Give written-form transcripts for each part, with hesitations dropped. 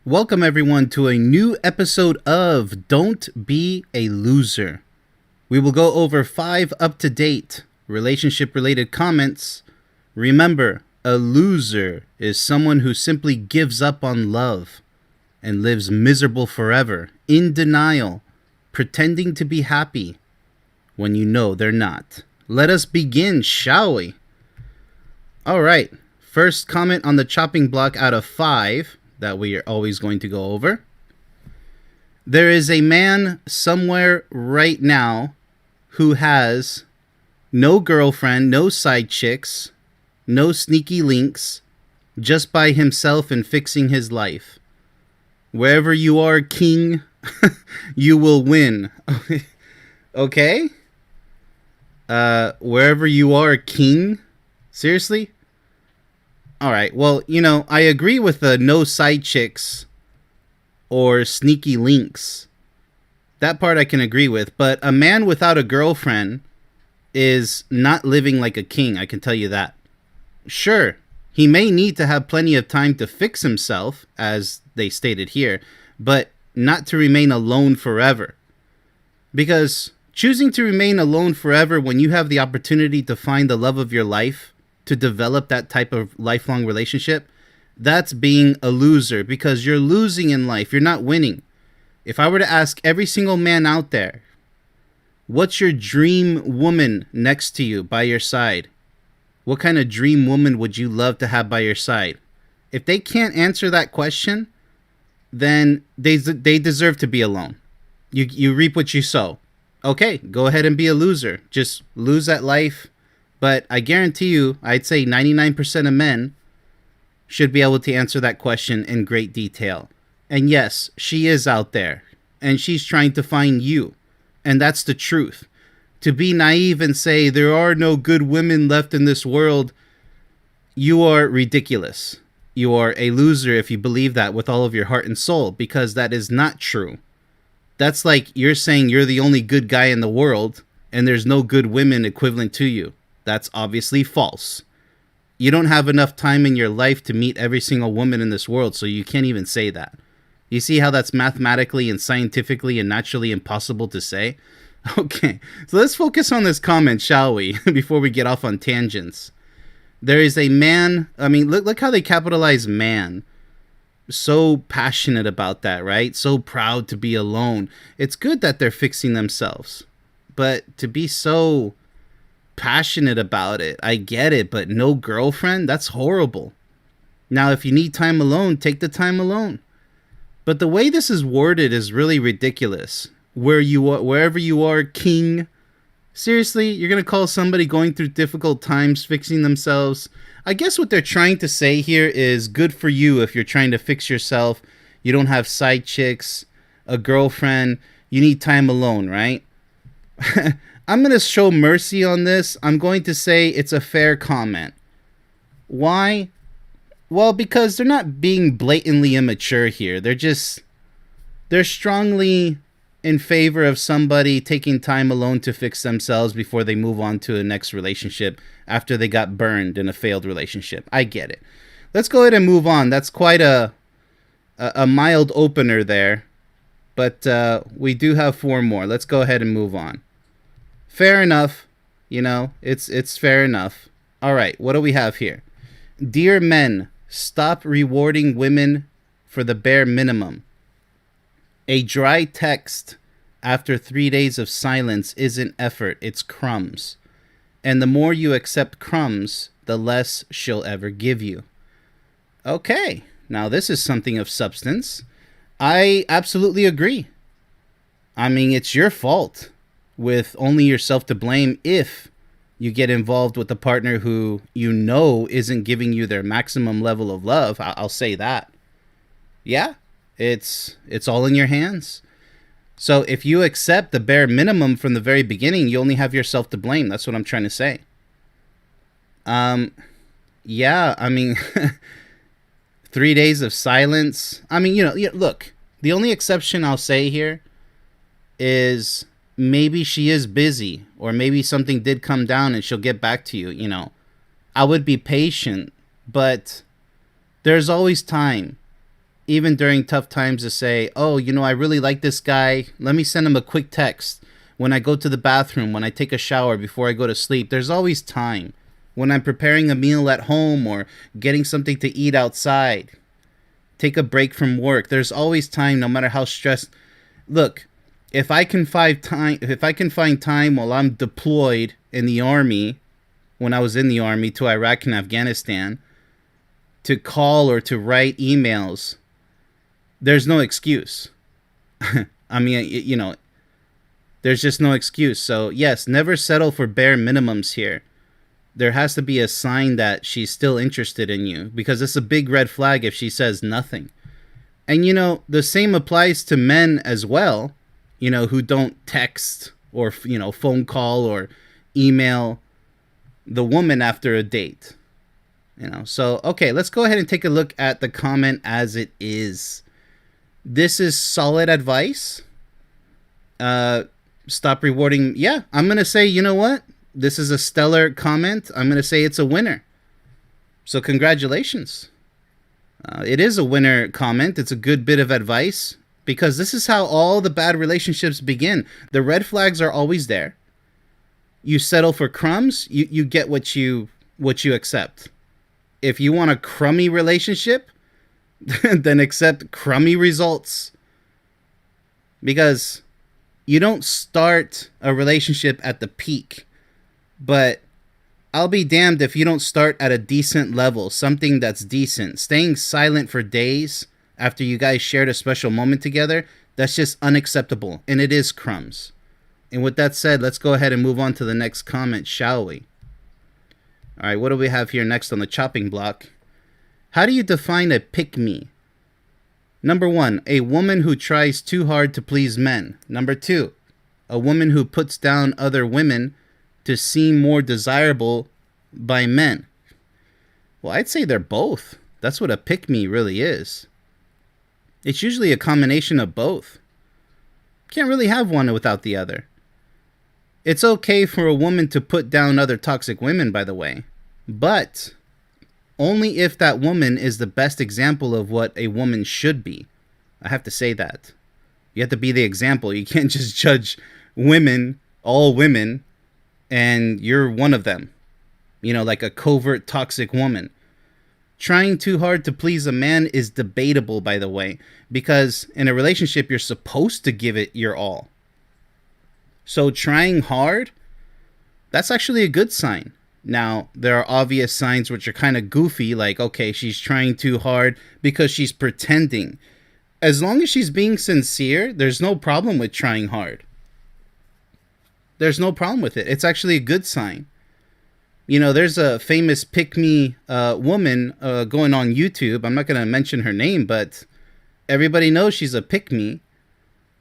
Welcome, everyone, to a new episode of Don't Be a Loser. We will go over 5 up-to-date relationship-related comments. Remember, a loser is someone who simply gives up on love and lives miserable forever, in denial, pretending to be happy when you know they're not. Let us begin, shall we? All right, first comment on the chopping block out of 5 that we are always going to go over. There is a man somewhere right now who has no girlfriend, no side chicks, no sneaky links, just by himself and fixing his life. Wherever you are, king, you will win. Okay? Wherever you are, king? Seriously? Alright, well, I agree with the no side chicks or sneaky links. That part I can agree with, but a man without a girlfriend is not living like a king, I can tell you that. Sure, he may need to have plenty of time to fix himself, as they stated here, but not to remain alone forever. Because choosing to remain alone forever when you have the opportunity to find the love of your life, to develop that type of lifelong relationship, that's being a loser, because you're losing in life. You're not winning. If I were to ask every single man out there, what's your dream woman next to you by your side? What kind of dream woman would you love to have by your side? If they can't answer that question, then they deserve to be alone. You reap what you sow. Okay, go ahead and be a loser. Just lose at life. But I guarantee you, I'd say 99% of men should be able to answer that question in great detail. And yes, she is out there, and she's trying to find you. And that's the truth. To be naive and say there are no good women left in this world, you are ridiculous. You are a loser if you believe that with all of your heart and soul, because that is not true. That's like you're saying you're the only good guy in the world, and there's no good women equivalent to you. That's obviously false. You don't have enough time in your life to meet every single woman in this world, so you can't even say that. You see how that's mathematically and scientifically and naturally impossible to say? Okay, so let's focus on this comment, shall we, before we get off on tangents. There is a man, look how they capitalize man. So passionate about that, right? So proud to be alone. It's good that they're fixing themselves, but to be so passionate about it, I get it, but no girlfriend? That's horrible. Now, if you need time alone, take the time alone. But the way this is worded is really ridiculous. Wherever you are, king. Seriously, you're going to call somebody going through difficult times fixing themselves? I guess what they're trying to say here is good for you if you're trying to fix yourself. You don't have side chicks, a girlfriend. You need time alone, right? I'm going to show mercy on this. I'm going to say it's a fair comment. Why? Well, because they're not being blatantly immature here. They're strongly in favor of somebody taking time alone to fix themselves before they move on to a next relationship after they got burned in a failed relationship. I get it. Let's go ahead and move on. That's quite a mild opener there. But we do have 4 more. Let's go ahead and move on. Fair enough. It's fair enough. All right, what do we have here? Dear men, stop rewarding women for the bare minimum. A dry text after 3 days of silence isn't effort, it's crumbs. And the more you accept crumbs, the less she'll ever give you. Okay, now this is something of substance. I absolutely agree. It's your fault, with only yourself to blame if you get involved with a partner who isn't giving you their maximum level of love. I'll say that. Yeah, it's all in your hands. So if you accept the bare minimum from the very beginning, you only have yourself to blame. That's what I'm trying to say. Yeah, 3 days of silence. Look, the only exception I'll say here is maybe she is busy, or maybe something did come down and she'll get back to you. I would be patient, but there's always time. even during tough times, to say, oh, I really like this guy. Let me send him a quick text when I go to the bathroom, when I take a shower, before I go to sleep. There's always time. When I'm preparing a meal at home or getting something to eat outside, take a break from work. There's always time, no matter how stressed. Look, if I can find time while I'm deployed in the army, when I was in the army to Iraq and Afghanistan, to call or to write emails, there's no excuse. I mean, there's just no excuse. So yes, never settle for bare minimums here. There has to be a sign that she's still interested in you, because it's a big red flag if she says nothing. And the same applies to men as well, who don't text or phone call or email the woman after a date. So okay, let's go ahead and take a look at the comment as it is. This is solid advice. Stop rewarding. Yeah, I'm gonna say, you know what? This is a stellar comment. I'm going to say it's a winner. So congratulations. It is a winner comment. It's a good bit of advice, because this is how all the bad relationships begin. The red flags are always there. You settle for crumbs, you get what you accept. If you want a crummy relationship, then accept crummy results. Because you don't start a relationship at the peak. But I'll be damned if you don't start at a decent level, something that's decent. Staying silent for days after you guys shared a special moment together, that's just unacceptable. And it is crumbs. And with that said, let's go ahead and move on to the next comment, shall we? All right, what do we have here next on the chopping block? How do you define a pick-me? Number 1, a woman who tries too hard to please men. Number 2, a woman who puts down other women to seem more desirable by men. Well, I'd say they're both. That's what a pick-me really is. It's usually a combination of both. Can't really have one without the other. It's okay for a woman to put down other toxic women, by the way, but only if that woman is the best example of what a woman should be. I have to say that. You have to be the example. You can't just judge women, all women, and you're one of them, like a covert toxic woman. Trying too hard to please a man is debatable, by the way, because in a relationship, you're supposed to give it your all. So trying hard, that's actually a good sign. Now, there are obvious signs which are kind of goofy, like, okay, she's trying too hard because she's pretending. As long as she's being sincere, there's no problem with trying hard. There's no problem with it. It's actually a good sign. There's a famous pick-me woman going on YouTube. I'm not going to mention her name, but everybody knows she's a pick-me.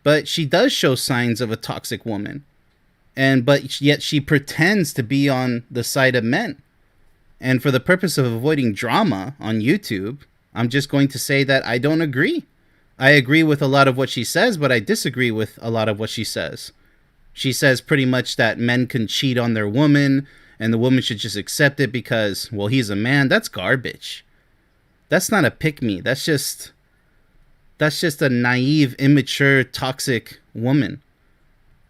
But she does show signs of a toxic woman. But yet she pretends to be on the side of men. And for the purpose of avoiding drama on YouTube, I'm just going to say that I don't agree. I agree with a lot of what she says, but I disagree with a lot of what she says. She says pretty much that men can cheat on their woman and the woman should just accept it because, well, he's a man. That's garbage. That's not a pick-me. That's just a naive, immature, toxic woman.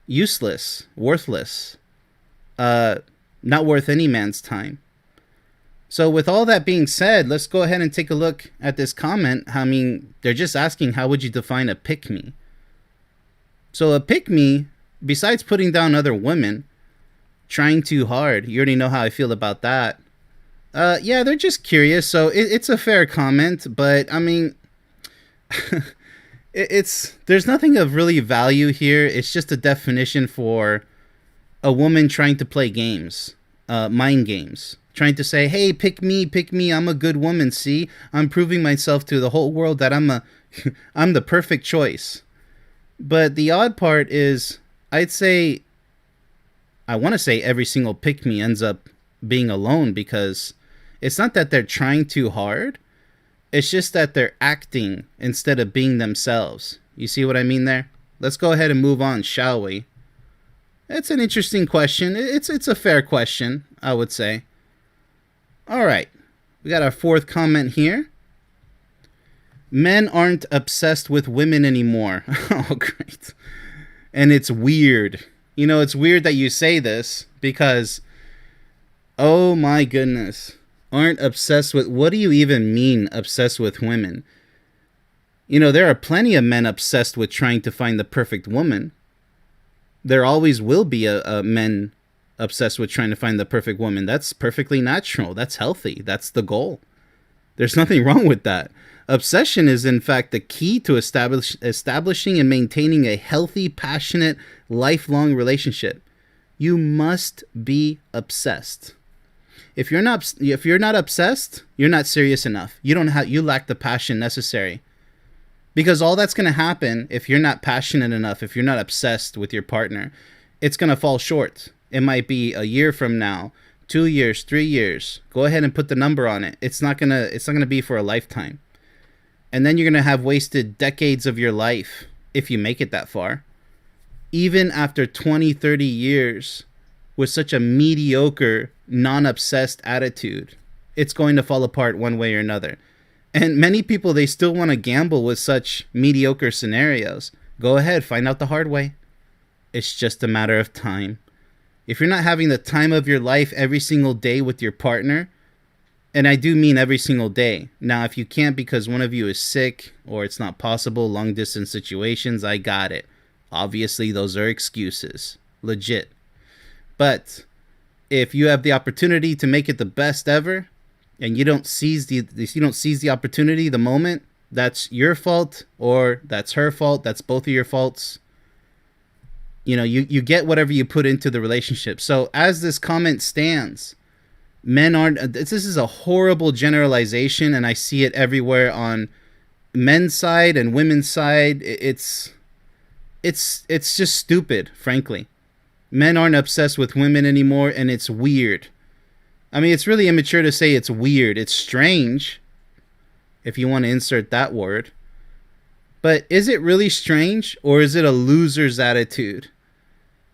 Useless, worthless, not worth any man's time. So with all that being said, let's go ahead and take a look at this comment. I mean, they're just asking, how would you define a pick-me? So a pick-me, besides putting down other women, trying too hard, you already know how I feel about that. Yeah, they're just curious, so it's a fair comment, but I mean, there's nothing of really value here. It's just a definition for a woman trying to play games, mind games, trying to say, hey, pick me, I'm a good woman, see? I'm proving myself to the whole world that I'm the perfect choice. But the odd part is, I want to say every single pick me ends up being alone, because it's not that they're trying too hard. It's just that they're acting instead of being themselves. You see what I mean there? Let's go ahead and move on, shall we? It's an interesting question. It's a fair question, I would say. All right. We got our fourth comment here. Men aren't obsessed with women anymore. Oh, great. And it's weird. You know, it's weird that you say this because, oh my goodness, aren't obsessed with, what do you even mean obsessed with women? You know, there are plenty of men obsessed with trying to find the perfect woman. There always will be a men obsessed with trying to find the perfect woman. That's perfectly natural. That's healthy. That's the goal. There's nothing wrong with that. Obsession is, in fact, the key to establishing and maintaining a healthy, passionate, lifelong relationship. You must be obsessed. If you're not obsessed, you're not serious enough. You lack the passion necessary. Because all that's going to happen if you're not passionate enough, if you're not obsessed with your partner, it's going to fall short. It might be a year from now, 2 years, 3 years. Go ahead and put the number on it. It's not going to be for a lifetime. And then you're going to have wasted decades of your life if you make it that far. Even after 20, 30 years with such a mediocre, non-obsessed attitude, it's going to fall apart one way or another. And many people, they still want to gamble with such mediocre scenarios. Go ahead, find out the hard way. It's just a matter of time. If you're not having the time of your life every single day with your partner, and I do mean every single day. Now, if you can't because one of you is sick or it's not possible, long distance situations, I got it. Obviously, those are excuses. Legit. But if you have the opportunity to make it the best ever, and you don't seize the opportunity, the moment, that's your fault or that's her fault. That's both of your faults. You know, you get whatever you put into the relationship. So as this comment stands, men aren't, this is a horrible generalization, and I see it everywhere on men's side and women's side. It's just stupid, frankly. Men aren't obsessed with women anymore, and it's weird. I mean, it's really immature to say it's weird. It's strange, if you want to insert that word. But is it really strange, or is it a loser's attitude?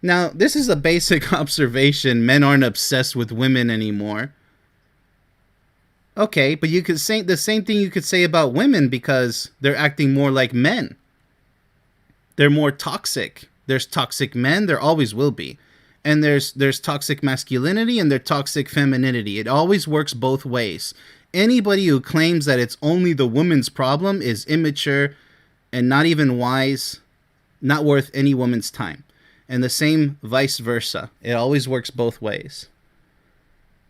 Now, this is a basic observation. Men aren't obsessed with women anymore. Okay, but you could say the same thing you could say about women because they're acting more like men. They're more toxic. There's toxic men. There always will be. And there's toxic masculinity and there's toxic femininity. It always works both ways. Anybody who claims that it's only the woman's problem is immature and not even wise, not worth any woman's time. And the same vice versa. It always works both ways.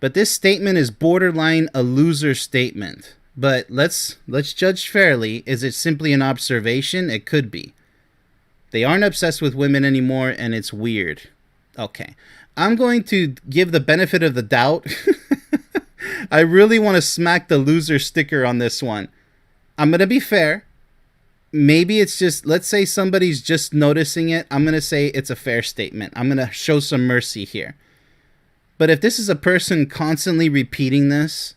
But this statement is borderline a loser statement. But let's judge fairly. Is it simply an observation? It could be. They aren't obsessed with women anymore, and it's weird. Okay. I'm going to give the benefit of the doubt. I really want to smack the loser sticker on this one. I'm going to be fair. Maybe it's just, let's say somebody's just noticing it. I'm going to say it's a fair statement. I'm going to show some mercy here. But if this is a person constantly repeating this,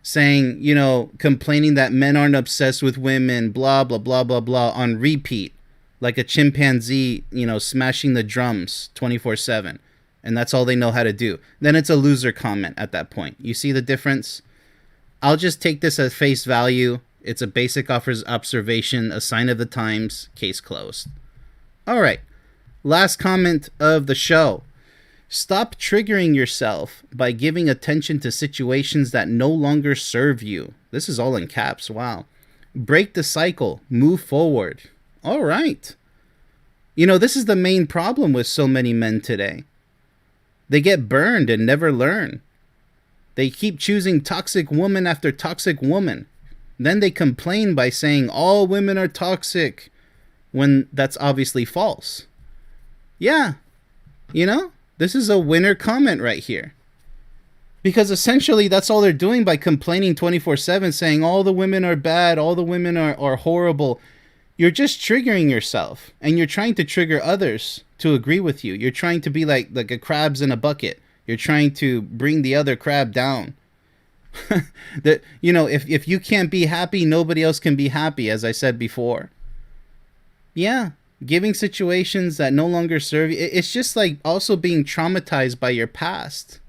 saying, you know, complaining that men aren't obsessed with women, blah, blah, blah, blah, blah, on repeat, like a chimpanzee, you know, smashing the drums 24/7, and that's all they know how to do, then it's a loser comment at that point. You see the difference? I'll just take this at face value. It's a basic observation, a sign of the times, case closed. All right, last comment of the show. Stop triggering yourself by giving attention to situations that no longer serve you. This is all in caps, wow. Break the cycle, move forward. All right. You know, this is the main problem with so many men today. They get burned and never learn. They keep choosing toxic woman after toxic woman. Then they complain by saying all women are toxic, when that's obviously false. Yeah, you know, this is a winner comment right here. Because essentially that's all they're doing by complaining 24/7, saying all the women are bad, all the women are horrible. You're just triggering yourself, and you're trying to trigger others to agree with you. You're trying to be like a crabs in a bucket. You're trying to bring the other crab down. That, you know, if you can't be happy, nobody else can be happy, as I said before. Yeah, giving situations that no longer serve you. It's just like also being traumatized by your past.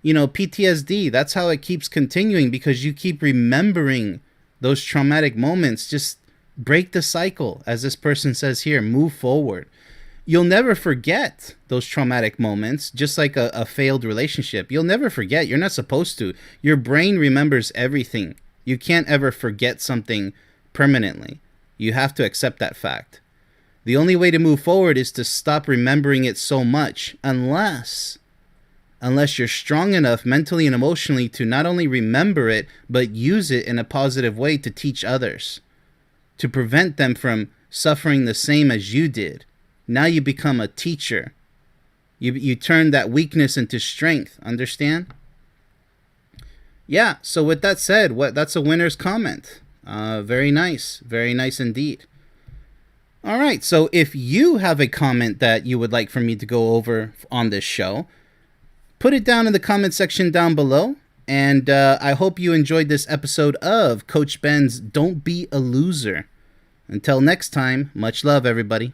You know, PTSD, that's how it keeps continuing, because you keep remembering those traumatic moments, just break the cycle, as this person says here, move forward. You'll never forget those traumatic moments, just like a failed relationship. You'll never forget. You're not supposed to. Your brain remembers everything. You can't ever forget something permanently. You have to accept that fact. The only way to move forward is to stop remembering it so much, unless you're strong enough mentally and emotionally to not only remember it, but use it in a positive way to teach others, to prevent them from suffering the same as you did. Now you become a teacher. You turn that weakness into strength. Understand? Yeah, so with that said, that's a winner's comment. Very nice. Very nice indeed. All right, so if you have a comment that you would like for me to go over on this show, put it down in the comment section down below. And I hope you enjoyed this episode of Coach Ben's Don't Be a Loser. Until next time, much love, everybody.